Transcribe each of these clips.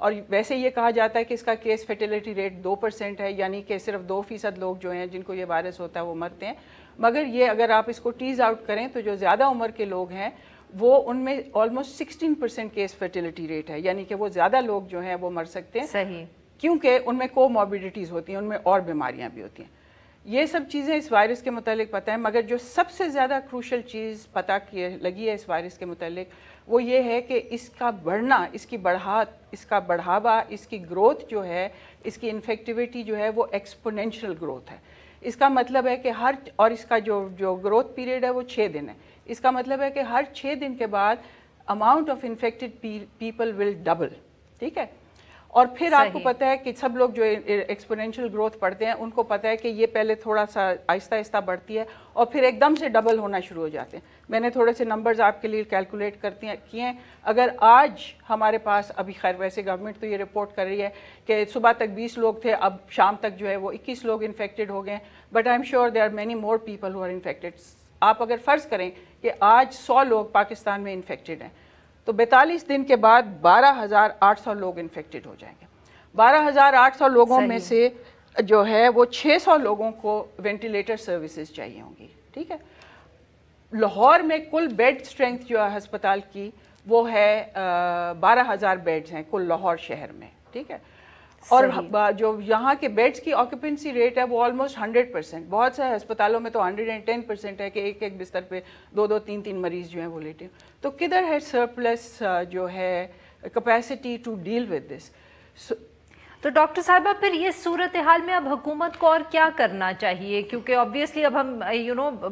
اور ویسے یہ کہا جاتا ہے کہ اس کا کیس فیٹیلیٹی ریٹ 2% ہے، یعنی کہ صرف 2% لوگ جو ہیں جن کو یہ وائرس ہوتا ہے وہ مرتے ہیں. مگر یہ اگر آپ اس کو ٹیز آؤٹ کریں تو جو زیادہ عمر کے لوگ ہیں وہ ان میں آلموسٹ 16% کیس فرٹیلیٹی ریٹ ہے، یعنی کہ وہ زیادہ لوگ جو ہیں وہ مر سکتے ہیں. صحیح. کیونکہ ان میں کوموربیڈیٹیز ہوتی ہیں، ان میں اور بیماریاں بھی ہوتی ہیں. یہ سب چیزیں اس وائرس کے متعلق پتہ ہیں. مگر جو سب سے زیادہ کروشل چیز پتہ لگی ہے اس وائرس کے متعلق وہ یہ ہے کہ اس کا بڑھنا، اس کی بڑھاوا، اس کی گروتھ جو ہے، اس کی انفیکٹیویٹی جو ہے وہ ایکسپونینشیل گروتھ ہے. اس کا مطلب ہے کہ اور اس کا جو گروتھ پیریڈ ہے وہ 6 دن ہے. اس کا مطلب ہے کہ ہر 6 دن کے بعد amount of infected people will double. ٹھیک ہے. اور پھر آپ کو پتہ ہے کہ سب لوگ جو ایکسپونینشیل گروتھ پڑھتے ہیں ان کو پتہ ہے کہ یہ پہلے تھوڑا سا آہستہ آہستہ بڑھتی ہے اور پھر ایک دم سے ڈبل ہونا شروع ہو جاتے ہیں. میں نے تھوڑے سے نمبرز آپ کے لیے کیلکولیٹ کیے ہیں. اگر آج ہمارے پاس، ابھی خیر ویسے گورنمنٹ تو یہ رپورٹ کر رہی ہے کہ صبح تک 20 لوگ تھے، اب شام تک جو ہے وہ 21 لوگ انفیکٹڈ ہو گئے ہیں. But I am sure there are many more people who are infected. آپ اگر فرض کریں کہ آج 100 لوگ پاکستان میں انفیکٹڈ ہیں تو 42 دن کے بعد 12,800 لوگ انفیکٹڈ ہو جائیں گے. 12,800 لوگوں میں سے جو ہے وہ 600 لوگوں کو وینٹیلیٹر سروسز چاہیے ہوں گی. ٹھیک ہے. لاہور میں کل بیڈ سٹرینتھ جو ہے ہسپتال کی وہ ہے 12,000 بیڈز ہیں کل لاہور شہر میں. ٹھیک ہے. اور جو یہاں کے بیڈز کی آکوپنسی ریٹ ہے وہ آلموسٹ 100%. بہت سے ہسپتالوں میں تو 110% ہے کہ ایک بستر پہ 2 3 مریض جو ہیں وہ لیٹے. تو کدھر ہے سرپلس جو ہے capacity to deal with this. تو ڈاکٹر صاحبہ پھر یہ صورتحال میں اب حکومت کو اور کیا کرنا چاہیے؟ کیونکہ آبویسلی اب ہم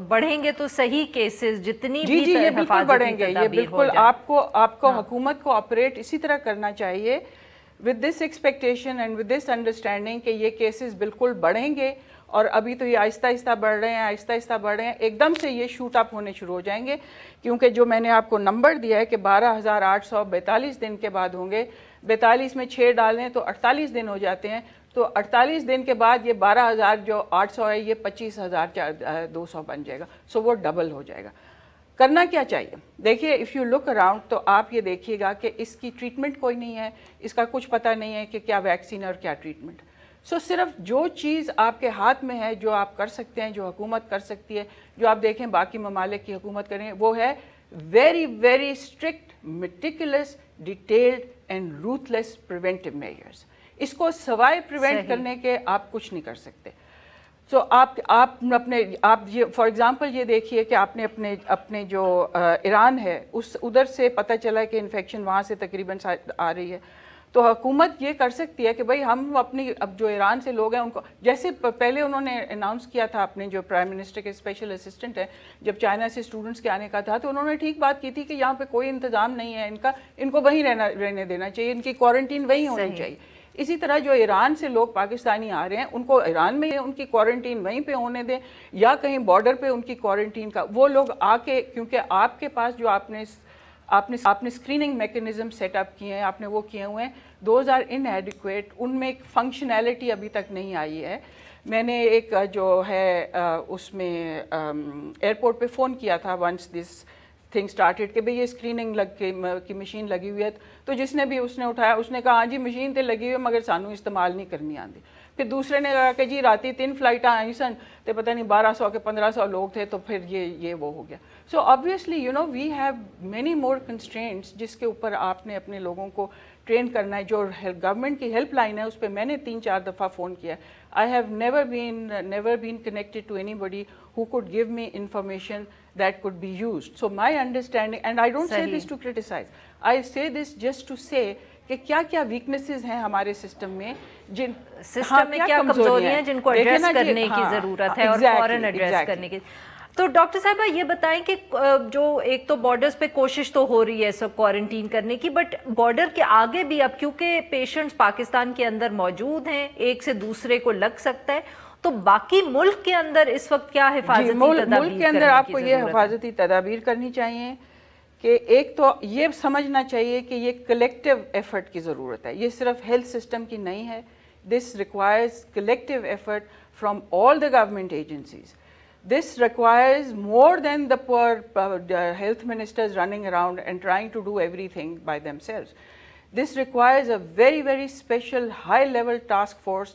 بڑھیں گے تو صحیح کیسز جتنی بھی یہ بالکل بڑھیں گے. یہ بالکل آپ کو حکومت کو آپریٹ اسی طرح کرنا چاہیے with this expectation and with this understanding کہ یہ کیسز بالکل بڑھیں گے. اور ابھی تو یہ آہستہ آہستہ بڑھ رہے ہیں ایک دم سے یہ شوٹ اپ ہونے شروع ہو جائیں گے. کیونکہ جو میں نے آپ کو نمبر دیا ہے کہ 12,800 42 دن کے بعد ہوں گے. 42 میں 6 ڈالیں تو 48 دن ہو جاتے ہیں. تو 48 دن کے بعد یہ 12,800 ہے یہ 25,200 بن جائے گا. سو وہ ڈبل ہو جائے گا. کرنا کیا چاہیے؟ دیکھیے اف یو لک اراؤنڈ تو آپ یہ دیکھیے گا کہ اس کی ٹریٹمنٹ کوئی نہیں ہے. اس کا کچھ پتہ نہیں ہے کہ کیا ویکسین اور کیا ٹریٹمنٹ. سو صرف جو چیز آپ کے ہاتھ میں ہے، جو آپ کر سکتے ہیں، جو حکومت کر سکتی ہے، جو آپ دیکھیں باقی ممالک کی حکومت کریں، وہ ہے very very strict meticulous detailed and ruthless preventive measures. اس کو سوائے پریونٹ کرنے کے آپ کچھ نہیں کر سکتے. سو آپ یہ فار ایگزامپل یہ دیکھیے کہ آپ نے اپنے جو ایران ہے ادھر سے پتہ چلا کہ انفیکشن وہاں سے تقریباً آ رہی ہے. تو حکومت یہ کر سکتی ہے کہ بھئی ہم اب جو ایران سے لوگ ہیں ان کو، جیسے پہلے انہوں نے اناؤنس کیا تھا اپنے جو پرائم منسٹر کے اسپیشل اسسٹنٹ ہیں، جب چائنا سے اسٹوڈنٹس کے آنے کا تھا تو انہوں نے ٹھیک بات کی تھی کہ یہاں پہ کوئی انتظام نہیں ہے ان کو وہیں رہنے دینا چاہیے، ان کی کوارنٹین وہیں ہونی چاہیے. اسی طرح جو ایران سے لوگ پاکستانی آ رہے ہیں ان کو ایران میں ان کی کوارنٹین وہیں پہ ہونے دیں یا کہیں بارڈر پہ ان کی کوارنٹین کا. وہ لوگ آ کے، کیونکہ آپ کے پاس جو آپ نے اسکریننگ میکینزم سیٹ اپ کیے ہیں، آپ نے وہ کیے ہوئے ہیں، دوز آر ان ایڈیکویٹ. ان میں ایک فنکشنالٹی ابھی تک نہیں آئی ہے. میں نے ایک جو ہے اس میں ایئرپورٹ پہ فون کیا تھا ونس دس تھنگ سٹارٹڈ کہ بھئی یہ اسکریننگ کی مشین لگی ہوئی ہے. تو جس نے بھی اس نے اٹھایا اس نے کہا ہاں جی مشین تے لگی ہوئی ہے مگر سانو استعمال نہیں کرنی آتی. پھر دوسرے نے کہا کہ جی راتی 3 فلائٹاں آئی سن تو پتہ نہیں 1200 کے 1500 لوگ تھے تو پھر یہ وہ ہو گیا. So obviously we have many more constraints جس کے اوپر آپ نے اپنے لوگوں کو ٹرین کرنا ہے. جو گورنمنٹ کی ہیلپ لائن ہے اس پہ میں نے 3-4 دفعہ فون کیا. I have never been connected to anybody who could give me information that could be used. So my understanding, and I don't say this to criticize, I say this just to say کہ کیا کیا weaknesses ہیں ہمارے system میں، system میں کیا کمزوریاں ہیں جن کو ایڈریس کرنے کی ضرورت ہے اور فوراً ایڈریس کرنے کی. تو ڈاکٹر صاحبہ یہ بتائیں کہ جو ایک تو بارڈرز پہ کوشش تو ہو رہی ہے سب کوارنٹین کرنے کی، بٹ بارڈر کے آگے بھی اب کیونکہ پیشنٹس پاکستان کے اندر موجود ہیں، ایک سے دوسرے کو لگ سکتا ہے، تو باقی ملک کے اندر اس وقت کیا حفاظتی تدابیر؟ ملک کے اندر آپ کو یہ حفاظتی تدابیر کرنی چاہیے کہ ایک تو یہ سمجھنا چاہیے کہ یہ کلیکٹیو ایفرٹ کی ضرورت ہے. یہ صرف ہیلتھ سسٹم کی نہیں ہے. This requires collective effort from all the government agencies. This requires more than the poor health ministers running around and trying to do everything by themselves. This requires a very very special high level task force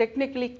technically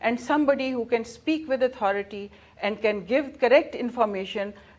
and somebody who can speak with authority and can give correct information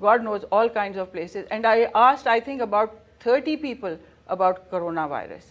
God knows all kinds of places, and I asked I think about 30 people about coronavirus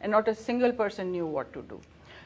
and not a single person knew what to do.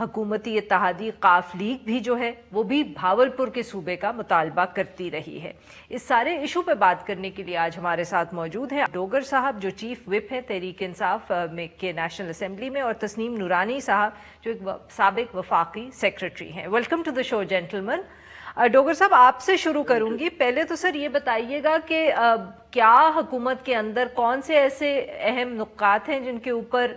حکومتی اتحادی قاف league بھی جو ہے وہ بھی بھاولپور کے صوبے کا مطالبہ کرتی رہی ہے۔ اس سارے ایشو پہ بات کرنے کے لیے آج ہمارے ساتھ موجود ہیں ڈوگر صاحب جو چیف وپ ہیں تحریک انصاف کے نیشنل اسمبلی میں، اور تسنیم نورانی صاحب جو ایک سابق وفاقی سیکرٹری ہیں۔ ویلکم ٹو دا شو جینٹلمن۔ ڈوگر صاحب آپ سے شروع کروں گی۔ پہلے تو سر یہ بتائیے گا کہ کیا حکومت کے اندر کون سے ایسے اہم نکات ہیں جن کے اوپر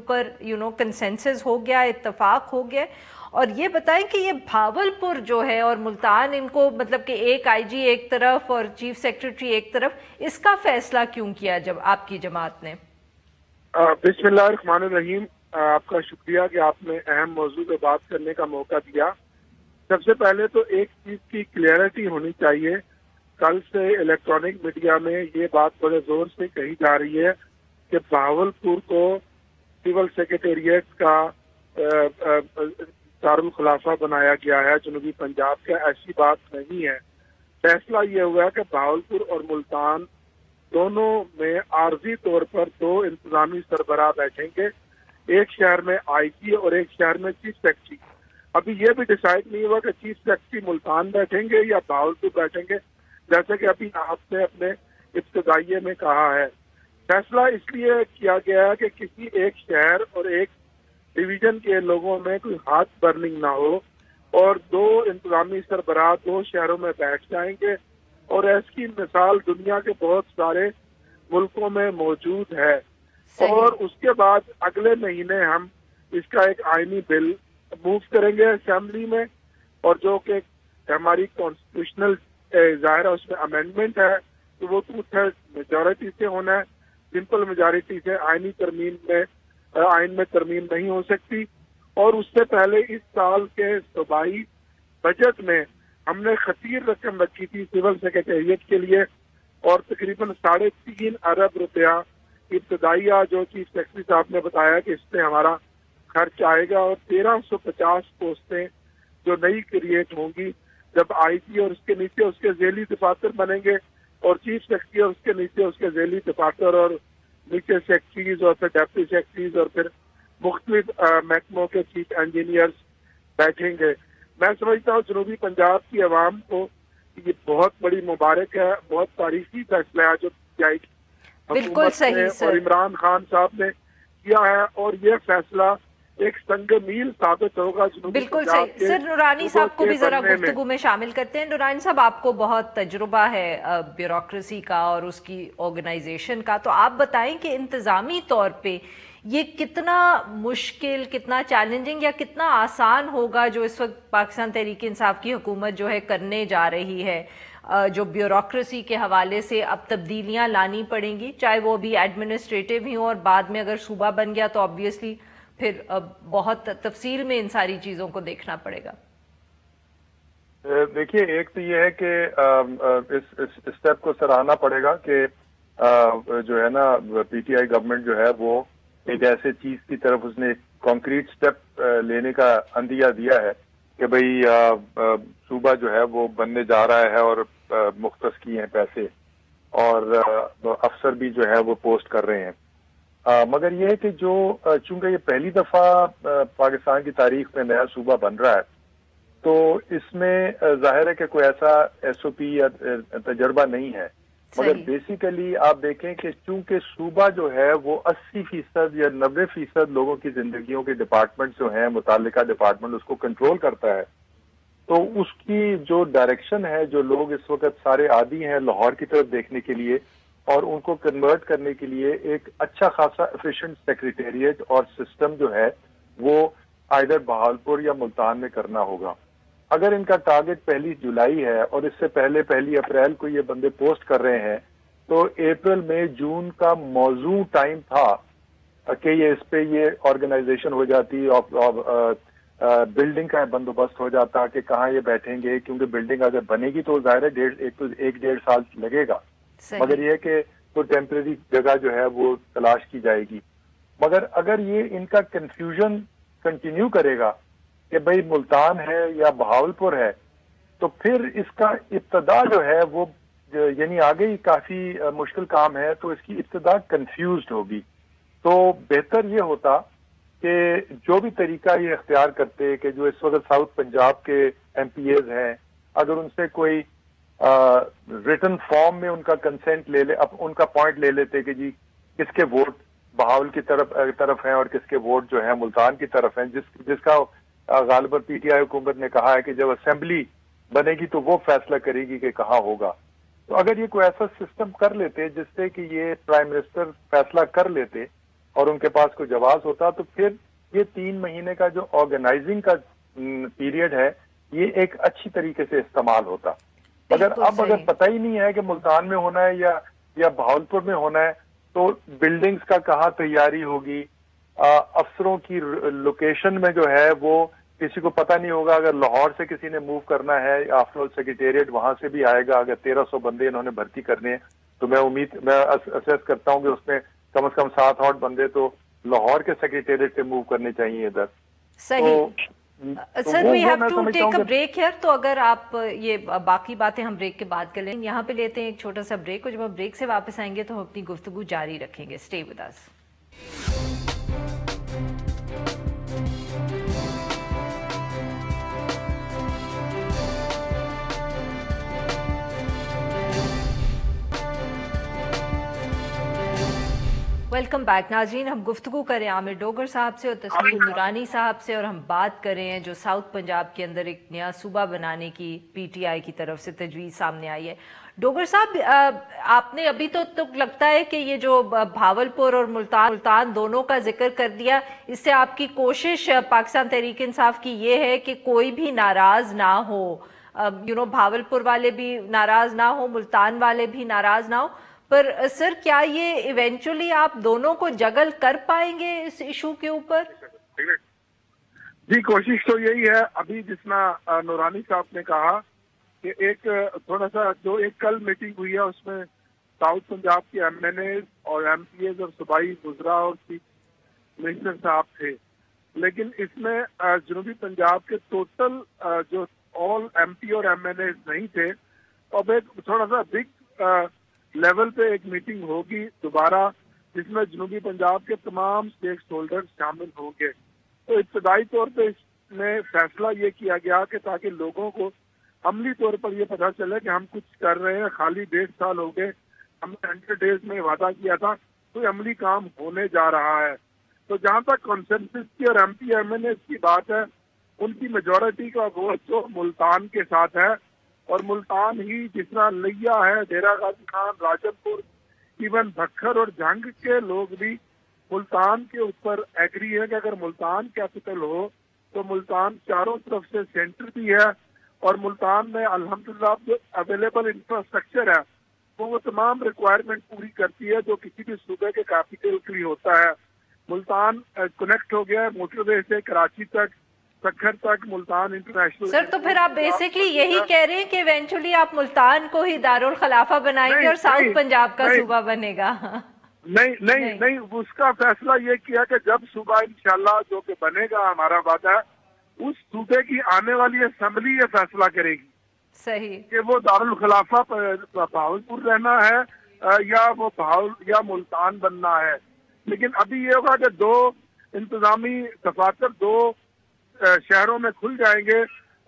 کنسنسس ہو گیا، اتفاق ہو گیا، اور یہ بتائیں کہ یہ بھاولپور جو ہے اور ملتان، ان کو مطلب کہ ایک آئی جی ایک طرف اور چیف سیکرٹری ایک طرف، اس کا فیصلہ کیوں کیا جب آپ کی جماعت نے؟ بسم اللہ الرحمن الرحیم۔ آپ کا شکریہ کہ آپ نے اہم موضوع پہ بات کرنے کا موقع دیا۔ سب سے پہلے تو ایک چیز کی کلیئرٹی ہونی چاہیے۔ کل سے الیکٹرانک میڈیا میں یہ بات بڑے زور سے کہی جا رہی ہے کہ بہاولپور کو سول سیکریٹریٹ کا دارالخلافہ بنایا گیا ہے جنوبی پنجاب کا۔ ایسی بات نہیں ہے۔ فیصلہ یہ ہوا ہے کہ بہاولپور اور ملتان دونوں میں عارضی طور پر دو انتظامی سربراہ بیٹھیں گے، ایک شہر میں آئی جی اور ایک شہر میں چیف سیکرٹری۔ ابھی یہ بھی ڈیسائیڈ نہیں ہوا کہ چیف سیکرٹری ملتان بیٹھیں گے یا بہاولپور بیٹھیں گے، جیسے کہ ابھی آپ نے اپنے ابتدائیے میں کہا ہے۔ فیصلہ اس لیے کیا گیا ہے کہ کسی ایک شہر اور ایک ڈویژن کے لوگوں میں کوئی ہاتھ برننگ نہ ہو، اور دو انتظامی سربراہ دو شہروں میں بیٹھ جائیں گے، اور اس کی مثال دنیا کے بہت سارے ملکوں میں موجود ہے۔ اور اس کے بعد اگلے مہینے ہم اس کا ایک آئینی بل موو کریں گے اسمبلی میں، اور جو کہ ہماری کانسٹیٹیوشنل ظاہر ہے اس میں امینڈمنٹ ہے، تو وہ 2/3 میجورٹی سے ہونا ہے۔ سمپل میجورٹی سے آئین میں ترمیم نہیں ہو سکتی۔ اور اس سے پہلے اس سال کے صوبائی بجٹ میں ہم نے خطیر رقم رکھی تھی سول سیکریٹریٹ کے لیے، اور تقریباً 3.5 ارب روپیہ ابتدائیہ جو چیف سیکرٹری صاحب نے بتایا کہ اس پہ ہمارا خرچ آئے گا، اور 1350 پوسٹیں جو نئی کریٹ ہوں گی جب آئی جی اور اس کے نیچے اس کے ذیلی دفاتر بنیں گے، اور چیف سیکرٹری اور اس کے نیچے اس کے ذیلی دفاتر، اور نیچے سیکرٹریز اور پھر ڈیپٹی سیکرٹریز اور پھر مختلف محکموں کے چیف انجینئرز بیٹھیں گے۔ میں سمجھتا ہوں جنوبی پنجاب کی عوام کو یہ بہت بڑی مبارک ہے، بہت تاریخی فیصلہ ہے جو بالکل صحیح سر، اور عمران خان صاحب نے کیا ہے، اور یہ فیصلہ ایک سنگ میل ثابت ہوگا۔ بالکل صحیح سر۔ نورانی صاحب کو بھی ذرا گفتگو میں شامل کرتے ہیں۔ نورانی صاحب، آپ کو بہت تجربہ ہے بیوروکریسی کا اور اس کی آرگنائزیشن کا، تو آپ بتائیں کہ انتظامی طور پہ یہ کتنا مشکل، کتنا چیلنجنگ یا کتنا آسان ہوگا جو اس وقت پاکستان تحریک انصاف کی حکومت جو ہے کرنے جا رہی ہے، جو بیوروکریسی کے حوالے سے اب تبدیلیاں لانی پڑیں گی، چاہے وہ بھی ایڈمنسٹریٹو ہی ہوں، اور بعد میں اگر صوبہ بن گیا تو آبویسلی پھر بہت تفصیل میں ان ساری چیزوں کو دیکھنا پڑے گا۔ دیکھیے، ایک تو یہ ہے کہ اس اسٹیپ کو سراہنا پڑے گا کہ جو ہے نا پی ٹی آئی گورنمنٹ جو ہے وہ ایک ایسے چیز کی طرف اس نے ایک کانکریٹ اسٹیپ لینے کا عندیہ دیا ہے کہ بھئی صوبہ جو ہے وہ بننے جا رہا ہے، اور مختص کیے ہیں پیسے، اور افسر بھی جو ہے وہ پوسٹ کر رہے ہیں۔ مگر یہ ہے کہ چونکہ یہ پہلی دفعہ پاکستان کی تاریخ میں نیا صوبہ بن رہا ہے، تو اس میں ظاہر ہے کہ کوئی ایسا ایس او پی یا تجربہ نہیں ہے۔ مگر بیسیکلی آپ دیکھیں کہ چونکہ صوبہ جو ہے وہ 80% یا 90% لوگوں کی زندگیوں کے ڈپارٹمنٹ جو ہیں، متعلقہ ڈپارٹمنٹ اس کو کنٹرول کرتا ہے، تو اس کی جو ڈائریکشن ہے، جو لوگ اس وقت سارے عادی ہیں لاہور کی طرف دیکھنے کے لیے، اور ان کو کنورٹ کرنے کے لیے ایک اچھا خاصا ایفیشینٹ سیکریٹریٹ اور سسٹم جو ہے وہ آئیدر بہاولپور یا ملتان میں کرنا ہوگا۔ اگر ان کا ٹارگٹ 1 جولائی ہے اور اس سے پہلے 1 اپریل کو یہ بندے پوسٹ کر رہے ہیں، تو اپریل میں جون کا موزوں ٹائم تھا کہ یہ اس پہ یہ آرگنائزیشن ہو جاتی، بلڈنگ کا بندوبست ہو جاتا کہ کہاں یہ بیٹھیں گے، کیونکہ بلڈنگ اگر بنے گی تو ظاہر ہے 1.5 سال لگے گا۔ مگر یہ کہ تو ٹیمپریری جگہ جو ہے وہ تلاش کی جائے گی۔ مگر اگر یہ ان کا کنفیوژن کنٹینیو کرے گا کہ بھئی ملتان ہے یا بہاولپور ہے، تو پھر اس کا ابتدا جو ہے وہ یعنی آگے ہی کافی مشکل کام ہے، تو اس کی ابتدا کنفیوزڈ ہوگی۔ تو بہتر یہ ہوتا کہ جو بھی طریقہ یہ اختیار کرتے کہ جو اس وقت ساؤتھ پنجاب کے ایم پی ایز ہیں، اگر ان سے کوئی ریٹن فارم میں ان کا کنسنٹ لے لے، ان کا پوائنٹ لے لیتے کہ جی کس کے ووٹ بہاول کی طرف ہیں اور کس کے ووٹ جو ہیں ملتان کی طرف ہیں، جس کا غالباً پی ٹی آئی حکومت نے کہا ہے کہ جب اسمبلی بنے گی تو وہ فیصلہ کرے گی کہ کہاں ہوگا. تو اگر یہ کوئی ایسا سسٹم کر لیتے جس سے کہ یہ پرائم منسٹر فیصلہ کر لیتے اور ان کے پاس کوئی جواز ہوتا، تو پھر یہ 3 مہینے کا جو آرگنائزنگ کا پیریڈ ہے یہ ایک اچھی طریقے سے استعمال ہوتا. اگر پتہ ہی نہیں ہے کہ ملتان میں ہونا ہے یا بہاولپور میں ہونا ہے، تو بلڈنگز کا کہاں تیاری ہوگی، افسروں کی لوکیشن میں جو ہے وہ کسی کو پتہ نہیں ہوگا. اگر لاہور سے کسی نے موو کرنا ہے، آفٹر آل سیکریٹریٹ وہاں سے بھی آئے گا. اگر 1300 بندے انہوں نے بھرتی کرنے ہیں تو میں اسیس کرتا ہوں کہ اس میں کم از کم 7-8 بندے تو لاہور کے سیکریٹریٹ سے موو کرنے چاہیے ادھر. صحیح. Sir we have to take a break here. تو اگر آپ یہ باقی باتیں ہم بریک کے بعد کر لیں. یہاں پہ لیتے ہیں ایک چھوٹا سا بریک، اور جب ہم بریک سے واپس آئیں گے تو ہم اپنی گفتگو جاری رکھیں گے. Stay with us. Welcome back. ناظرین، ہم گفتگو کریں عامر ڈوگر صاحب سے اور تسنیم نورانی صاحب سے، اور ہم بات کر رہے ہیں جو ساؤتھ پنجاب کے اندر ایک نیا صوبہ بنانے کی پی ٹی آئی کی طرف سے تجویز سامنے آئی ہے. ڈوگر صاحب، آپ نے ابھی تو لگتا ہے کہ یہ جو بھاولپور اور ملتان دونوں کا ذکر کر دیا، اس سے آپ کی کوشش پاکستان تحریک انصاف کی یہ ہے کہ کوئی بھی ناراض نہ ہو، بھاولپور والے بھی ناراض نہ ہو، ملتان والے بھی ناراض نہ ہو. پر سر، کیا یہ ایونچولی آپ دونوں کو جگل کر پائیں گے اس ایشو کے اوپر؟ جی، کوشش تو یہی ہے. ابھی جتنا نورانی صاحب نے کہا کہ ایک تھوڑا سا جو ایک کل میٹنگ ہوئی ہے اس میں ساؤتھ پنجاب کے ایم این ایز اور ایم پی ایز اور صوبائی وزراء اور چیف منسٹر صاحب تھے، لیکن اس میں جنوبی پنجاب کے ٹوٹل جو آل ایم پی اور ایم این ایز نہیں تھے. اب ایک تھوڑا سا بگ لیول پہ ایک میٹنگ ہوگی دوبارہ، جس میں جنوبی پنجاب کے تمام اسٹیک ہولڈر شامل ہوں گے. تو ابتدائی طور پہ اس میں فیصلہ یہ کیا گیا کہ تاکہ لوگوں کو عملی طور پر یہ پتہ چلے کہ ہم کچھ کر رہے ہیں. خالی 1.5 سال ہو گئے، ہم نے 100 ڈیز میں وعدہ کیا تھا، کوئی عملی کام ہونے جا رہا ہے. تو جہاں تک کنسنسس کی اور M P M N S کی بات ہے، ان کی میجورٹی کا ووٹ تو ملتان کے ساتھ ہے، اور ملتان ہی جس طرح لیا ہے، ڈیرہ غازی خان، راجن پور، ایون بکھر اور جنگ کے لوگ بھی ملتان کے اوپر ایگری ہے کہ اگر ملتان کیپٹل ہو تو ملتان چاروں طرف سے سینٹر بھی ہے، اور ملتان میں الحمدللہ جو اویلیبل انفراسٹرکچر ہے وہ تمام ریکوائرمنٹ پوری کرتی ہے جو کسی بھی صوبے کے کیپٹل کے لیے ہوتا ہے. ملتان کنیکٹ ہو گیا ہے موٹر وے سے کراچی تک، سکھر تک، ملتان انٹرنیشنل. سر، تو پھر آپ بیسکلی یہی کہہ رہے ہیں کہ ایونچولی آپ ملتان کو ہی دارالخلافہ بنائیں گے اور ساؤتھ پنجاب کا صوبہ بنے گا؟ نہیں، اس کا فیصلہ یہ کیا کہ جب صوبہ انشاءاللہ جو کہ بنے گا، ہمارا وعدہ ہے، اس صوبے کی آنے والی اسمبلی یہ فیصلہ کرے گی صحیح کہ وہ دارالخلافہ بہاولپور رہنا ہے یا ملتان بننا ہے. لیکن ابھی یہ ہوگا کہ 2 انتظامی دفاتر 2 شہروں میں کھل جائیں گے،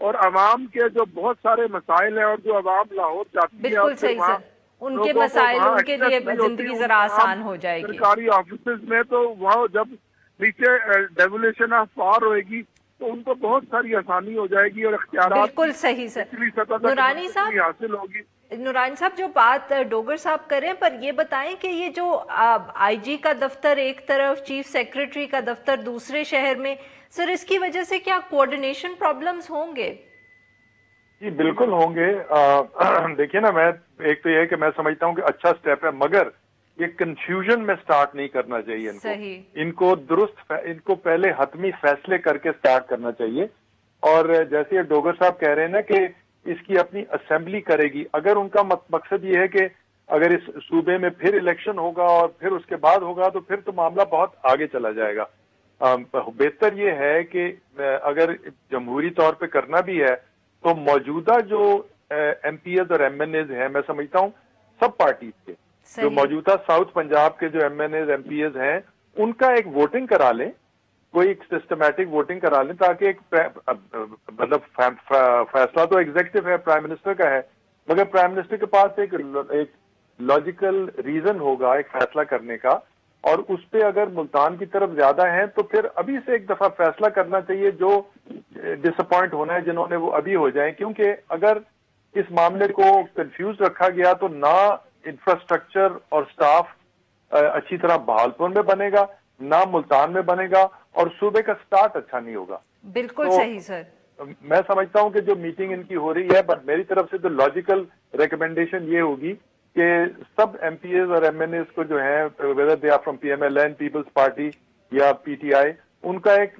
اور عوام کے جو بہت سارے مسائل ہیں اور جو عوام لاہور جاتی ہے، بالکل صحیح سر، ان کے مسائل ان کے لیے زندگی ذرا آسان ہو جائے گی. سرکاری آفیسز میں تو وہاں جب نیچے ڈیولیشن آف پاور ہوئے گی تو ان کو بہت ساری آسانی ہو جائے گی اور اختیارات بالکل صحیح سر. نورانی صاحب حاصل ہوگی. نورانی صاحب، جو بات ڈوگر صاحب کریں، پر یہ بتائیں کہ یہ جو آئی جی کا دفتر ایک طرف، چیف سیکریٹری کا دفتر دوسرے شہر میں، سر اس کی وجہ سے کیا کوارڈینیشن پرابلمز ہوں گے؟ جی بالکل ہوں گے. دیکھیے نا، میں ایک تو یہ ہے کہ میں سمجھتا ہوں کہ اچھا سٹیپ ہے، مگر یہ کنفیوژن میں سٹارٹ نہیں کرنا چاہیے ان کو درست، ان کو پہلے حتمی فیصلے کر کے سٹارٹ کرنا چاہیے. اور جیسے ڈوگر صاحب کہہ رہے ہیں نا کہ اس کی اپنی اسمبلی کرے گی، اگر ان کا مقصد یہ ہے کہ اگر اس صوبے میں پھر الیکشن ہوگا اور پھر اس کے بعد ہوگا تو پھر تو معاملہ بہت آگے چلا جائے گا. بہتر یہ ہے کہ اگر جمہوری طور پہ کرنا بھی ہے تو موجودہ جو ایم پی ایز اور ایم این ایز ہیں، میں سمجھتا ہوں سب پارٹیز کے جو موجودہ ساؤتھ پنجاب کے جو M N As M P As ہیں، ان کا ایک ووٹنگ کرا لیں کوئی ایک سسٹمیٹک ووٹنگ کرا لیں تاکہ ایک مطلب فیصلہ تو ایگزیکٹو ہے، پرائم منسٹر کا ہے، مگر پرائم منسٹر کے پاس ایک لاجیکل ریزن ہوگا ایک فیصلہ کرنے کا، اور اس پہ اگر ملتان کی طرف زیادہ ہیں تو پھر ابھی سے ایک دفعہ فیصلہ کرنا چاہیے. جو ڈس اپوائنٹ ہونا ہے جنہوں نے وہ ابھی ہو جائیں، کیونکہ اگر اس معاملے کو کنفیوز رکھا گیا تو نہ انفراسٹرکچر اور سٹاف اچھی طرح بہاولپور میں بنے گا، نہ ملتان میں بنے گا، اور صوبے کا سٹارٹ اچھا نہیں ہوگا. بالکل صحیح سر. میں سمجھتا ہوں کہ جو میٹنگ ان کی ہو رہی ہے، بٹ میری طرف سے تو لاجیکل ریکمینڈیشن یہ ہوگی کہ سب ایم پی ایز اور ایم این ایز کو جو ہیں whether they are from P M L N, Peoples Party یا پی ٹی آئی، ان کا ایک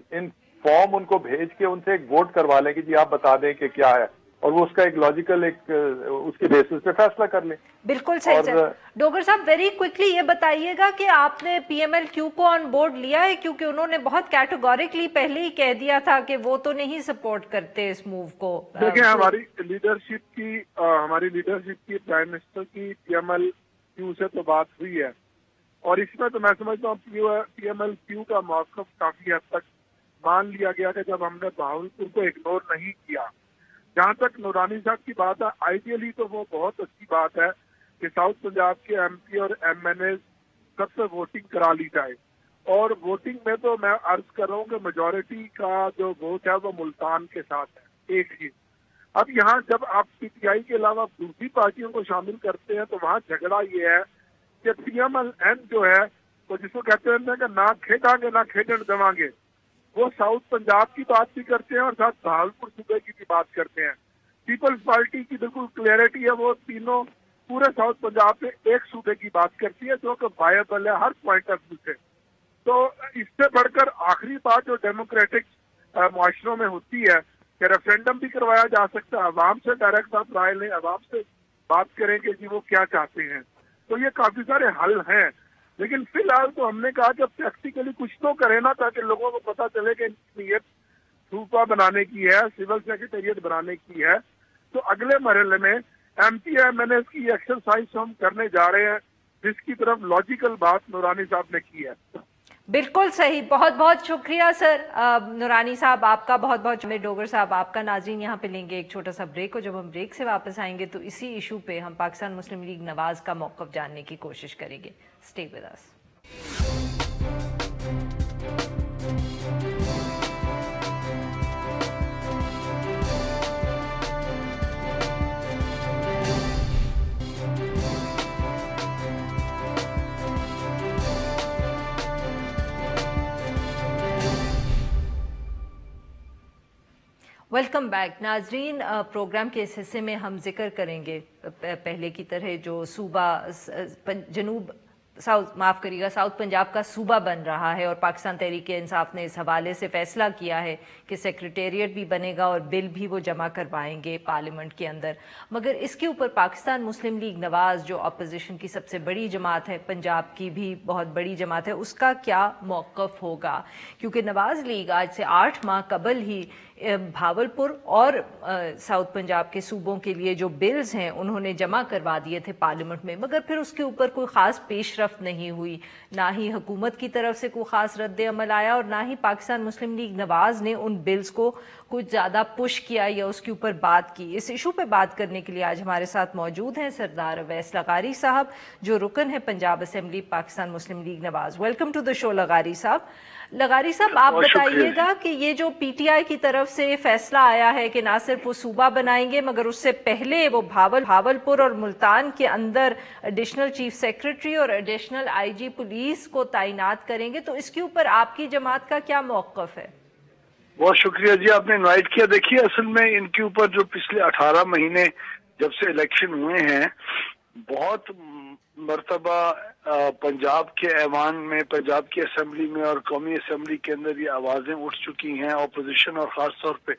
فارم ان کو بھیج کے ان سے ایک ووٹ کروا لیں کہ جی آپ بتا دیں کہ کیا ہے، اور وہ اس کا ایک لاجیکل ایک اس کے بیسس پہ فیصلہ کر لیں. بالکل صحیح سر. ڈوگر صاحب ویری کوئکلی یہ بتائیے گا کہ آپ نے پی ایم ایل کیو کو آن بورڈ لیا ہے، کیونکہ انہوں نے بہت کیٹیگوریکلی پہلے ہی کہہ دیا تھا کہ وہ تو نہیں سپورٹ کرتے اس موو کو. دیکھیں ہماری لیڈرشپ کی پرائم منسٹر کی پی ایم ایل کیو سے تو بات ہوئی ہے، اور اس میں تو میں سمجھتا ہوں پی ایم ایل کیو کا موقف کافی حد تک مان لیا گیا کہ جب ہم نے بہاولپور کو اگنور نہیں کیا. جہاں تک نورانی صاحب کی بات ہے، آئیڈیلی تو وہ بہت اچھی بات ہے کہ ساؤتھ پنجاب کے ایم پی اور ایم این اے سب سے ووٹنگ کرا لی جائے، اور ووٹنگ میں تو میں عرض کر رہا ہوں کہ میجورٹی کا جو ووٹ ہے وہ ملتان کے ساتھ ہے، ایک ہی. اب یہاں جب آپ پی ٹی آئی کے علاوہ دوسری پارٹیوں کو شامل کرتے ہیں تو وہاں جھگڑا یہ ہے کہ پی ایم ایل این جو ہے وہ جس کو کہتے ہیں کہ نہ کھیڈاں گے نہ کھیڈن دواں گے، وہ ساؤتھ پنجاب کی بات بھی کرتے ہیں اور ساتھ بہاولپور صوبے کی بھی بات کرتے ہیں. پیپلز پارٹی کی بالکل کلیئرٹی ہے، وہ تینوں پورے ساؤتھ پنجاب میں ایک صوبے کی بات کرتی ہے جو کہ وائبل ہے ہر پوائنٹ آف ویو سے. تو اس سے بڑھ کر آخری بات جو ڈیموکریٹک معاشروں میں ہوتی ہے کہ ریفرینڈم بھی کروایا جا سکتا ہے، عوام سے ڈائریکٹ آپ رائے لیں، عوام سے بات کریں کہ جی وہ کیا چاہتے ہیں. تو یہ کافی سارے حل ہیں، لیکن فی الحال تو ہم نے کہا کہ پریکٹیکلی کچھ تو کرے نا، تاکہ لوگوں کو پتہ چلے کہ نیت صوبہ بنانے کی ہے، سول سیکریٹریٹ بنانے کی ہے. تو اگلے مرحلے میں M P M N S کی ایکسرسائز ہم کرنے جا رہے ہیں، جس کی طرف لاجیکل بات نورانی صاحب نے کی ہے. بالکل صحیح. بہت بہت شکریہ سر نورانی صاحب آپ کا، بہت بہت ڈوگر صاحب آپ کا. ناظرین یہاں پہ لیں گے ایک چھوٹا سا بریک، اور جب ہم بریک سے واپس آئیں گے تو اسی ایشو پہ ہم پاکستان مسلم لیگ نواز کا موقف جاننے کی کوشش کریں گے. Stay with us. Welcome back. ناظرین پروگرام کے اس حصے میں ہم ذکر کریں گے پہلے کی طرح جو صوبہ ساؤتھ پنجاب کا صوبہ بن رہا ہے، اور پاکستان تحریک انصاف نے اس حوالے سے فیصلہ کیا ہے کہ سیکریٹریٹ بھی بنے گا اور بل بھی وہ جمع کروائیں گے پارلیمنٹ کے اندر. مگر اس کے اوپر پاکستان مسلم لیگ نواز جو اپوزیشن کی سب سے بڑی جماعت ہے، پنجاب کی بھی بہت بڑی جماعت ہے، اس کا کیا موقف ہوگا؟ کیونکہ نواز لیگ آج سے 8 ماہ قبل ہی بھاولپور اور ساؤتھ پنجاب کے صوبوں کے لیے جو بلز ہیں انہوں نے جمع کروا دیے تھے پارلیمنٹ میں، مگر پھر اس کے اوپر کوئی خاص پیش رفت نہیں ہوئی، نہ ہی حکومت کی طرف سے کوئی خاص رد عمل آیا، اور نہ ہی پاکستان مسلم لیگ نواز نے ان بلز کو کچھ زیادہ پش کیا یا اس کے اوپر بات کی. اس ایشو پہ بات کرنے کے لیے آج ہمارے ساتھ موجود ہیں سردار اویس لغاری صاحب، جو رکن ہے Punjab assembly Pakistan Muslim League Nawaz. Welcome to the show لغاری صاحب. لغاری صاحب آپ بتائیے گا کہ یہ جو پی ٹی آئی کی طرف سے فیصلہ آیا ہے کہ نہ صرف وہ صوبہ بنائیں گے مگر اس سے پہلے وہ بھاولپور اور ملتان کے اندر ایڈیشنل چیف سیکریٹری اور ایڈیشنل آئی جی پولیس کو تعینات کریں گے، تو اس کے اوپر آپ کی جماعت کا کیا موقف ہے؟ بہت شکریہ جی، آپ نے انوائٹ کیا. دیکھیے اصل میں ان کے اوپر جو پچھلے 18 مہینے جب سے الیکشن ہوئے ہیں، بہت مرتبہ پنجاب کے ایوان میں، پنجاب کی اسمبلی میں اور قومی اسمبلی کے اندر یہ آوازیں اٹھ چکی ہیں اپوزیشن اور خاص طور پہ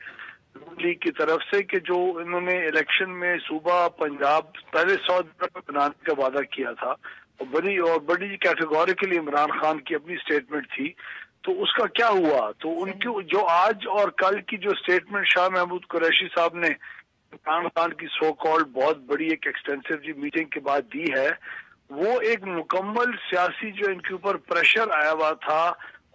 نون لیگ کی طرف سے کہ جو انہوں نے الیکشن میں صوبہ پنجاب پہلے 100 دن میں بنانے کا وعدہ کیا تھا، اور بڑی کیٹیگوریکلی عمران خان کی اپنی سٹیٹمنٹ تھی، تو اس کا کیا ہوا؟ تو ان کی جو آج اور کل کی جو سٹیٹمنٹ شاہ محمود قریشی صاحب نے عمران خان کی سو کالڈ بہت بڑی ایک ایکسٹینسو جی میٹنگ کے بعد دی ہے، وہ ایک مکمل سیاسی جو ان کے اوپر پریشر آیا ہوا تھا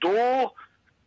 2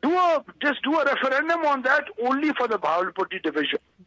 just do a referendum on that only for the Bahawalpur division.